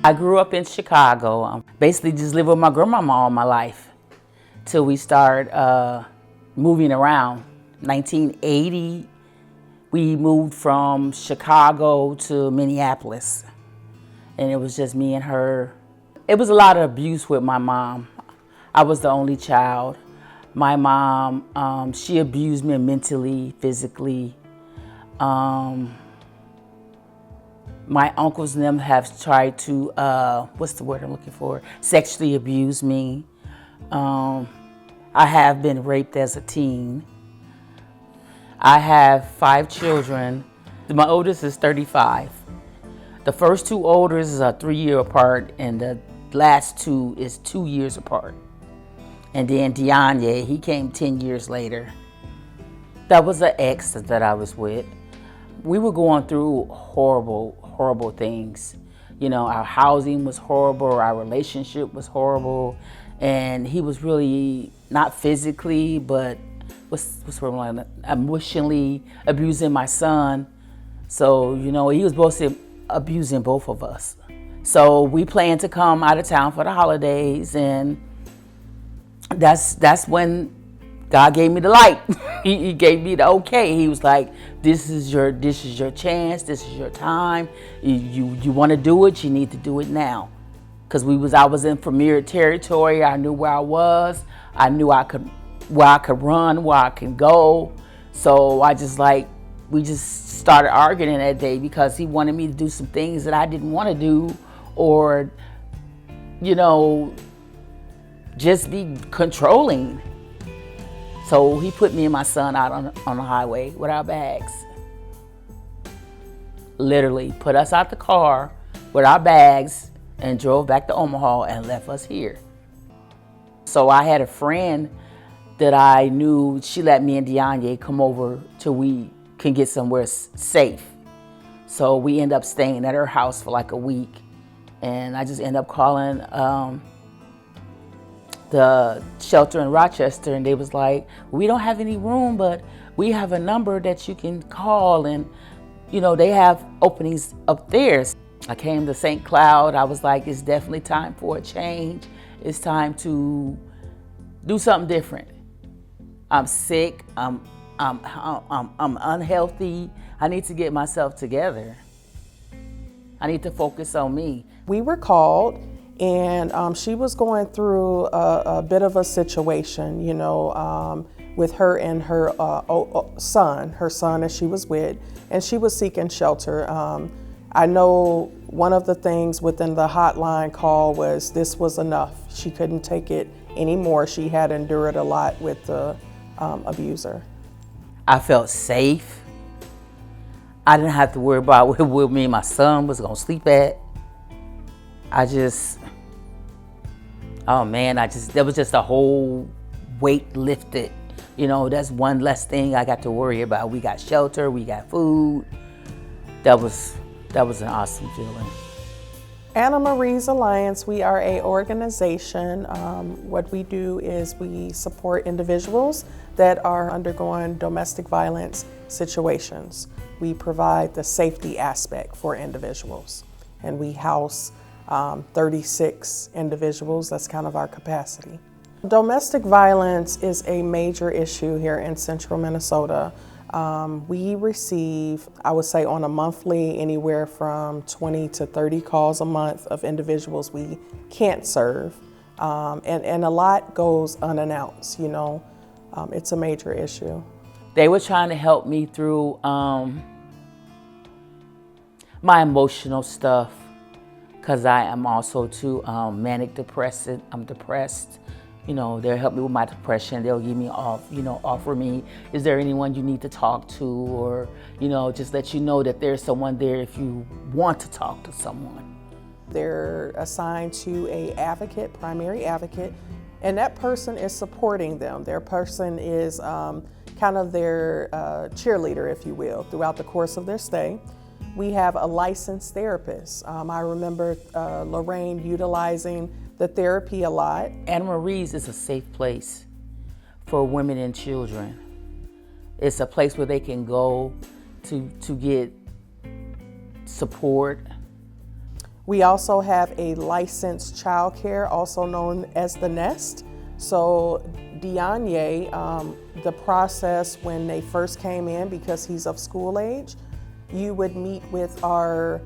I grew up in Chicago. Basically just lived with my grandmama all my life till we started moving around. 1980, we moved from Chicago to Minneapolis, and it was just me and her. It was a lot of abuse with my mom. I was the only child. My mom, she abused me mentally, physically. My uncles and them have tried to, what's the word I'm looking for? Sexually abuse me. I have been raped as a teen. I have 5 children. My oldest is 35. The first 2 oldest are 3 years apart, and the last 2 is 2 years apart. And then Deanye, he came 10 years later. That was an ex that I was with. We were going through horrible things. You know, our housing was horrible, our relationship was horrible, and he was really not physically, but emotionally abusing my son. So, you know, he was both abusing both of us. So we planned to come out of town for the holidays, and that's when God gave me the light. He gave me the okay. He was like, this is your chance, this is your time. You want to do it, you need to do it now. Because I was in familiar territory. I knew where I was. I knew where I could run, where I could go. So we just started arguing that day because he wanted me to do some things that I didn't want to do, or, you know, just be controlling. So he put me and my son out on the highway with our bags. Literally put us out the car with our bags and drove back to Omaha and left us here. So I had a friend that I knew. She let me and Deanye come over till we can get somewhere safe. So we end up staying at her house for like a week. And I just end up calling the shelter in Rochester, and they was like, we don't have any room, but we have a number that you can call, and you know, they have openings upstairs. I came to St. Cloud. I was like, it's definitely time for a change. It's time to do something different. I'm sick. I'm unhealthy. I need to get myself together. I need to focus on me. We were called, and she was going through a bit of a situation, you know, with her and her son that she was with, and she was seeking shelter. I know one of the things within the hotline call was this was enough. She couldn't take it anymore. She had endured a lot with the abuser. I felt safe. I didn't have to worry about where me and my son was gonna sleep at. There was just a whole weight lifted. You know, that's one less thing I got to worry about. We got shelter, we got food. That was an awesome feeling. Anna Marie's Alliance, we are an organization. What we do is we support individuals that are undergoing domestic violence situations. We provide the safety aspect for individuals, and we house 36 individuals. That's kind of our capacity. Domestic violence is a major issue here in central Minnesota. We receive, I would say on a monthly, anywhere from 20 to 30 calls a month of individuals we can't serve. And a lot goes unannounced, you know. It's a major issue. They were trying to help me through my emotional stuff, because I am also too manic depressive. I'm depressed. You know, they'll help me with my depression. They'll give me offer me, is there anyone you need to talk to? Or, you know, just let you know that there's someone there if you want to talk to someone. They're assigned to a advocate, primary advocate, and that person is supporting them. Their person is kind of their cheerleader, if you will, throughout the course of their stay. We have a licensed therapist. I remember Lorraine utilizing the therapy a lot. Anna Marie's is a safe place for women and children. It's a place where they can go to get support. We also have a licensed childcare, also known as the Nest. So Dianye, the process when they first came in, because he's of school age, you would meet with our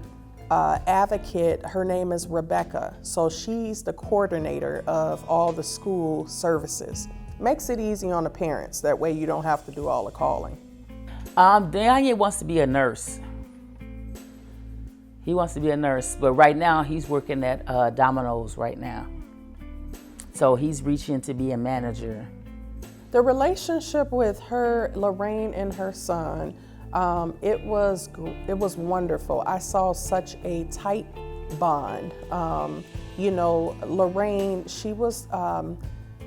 advocate. Her name is Rebecca. So she's the coordinator of all the school services. Makes it easy on the parents. That way you don't have to do all the calling. Daniel wants to be a nurse. He wants to be a nurse, but right now he's working at Domino's right now. So he's reaching to be a manager. The relationship with her, Lorraine, and her son, it was wonderful. I saw such a tight bond. Lorraine, she was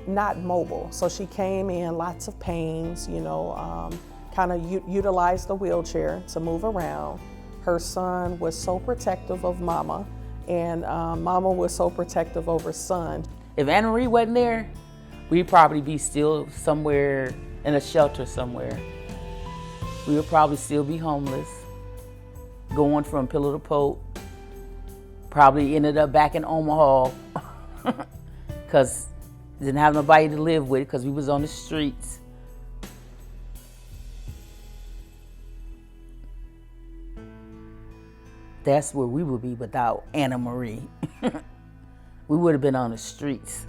not mobile, so she came in lots of pains. Kind of utilized the wheelchair to move around. Her son was so protective of Mama, and Mama was so protective of her son. If Anna Marie wasn't there, we'd probably be still somewhere in a shelter somewhere. We would probably still be homeless, going from pillow to post. Probably ended up back in Omaha because didn't have nobody to live with because we was on the streets. That's where we would be without Anna Marie. We would have been on the streets.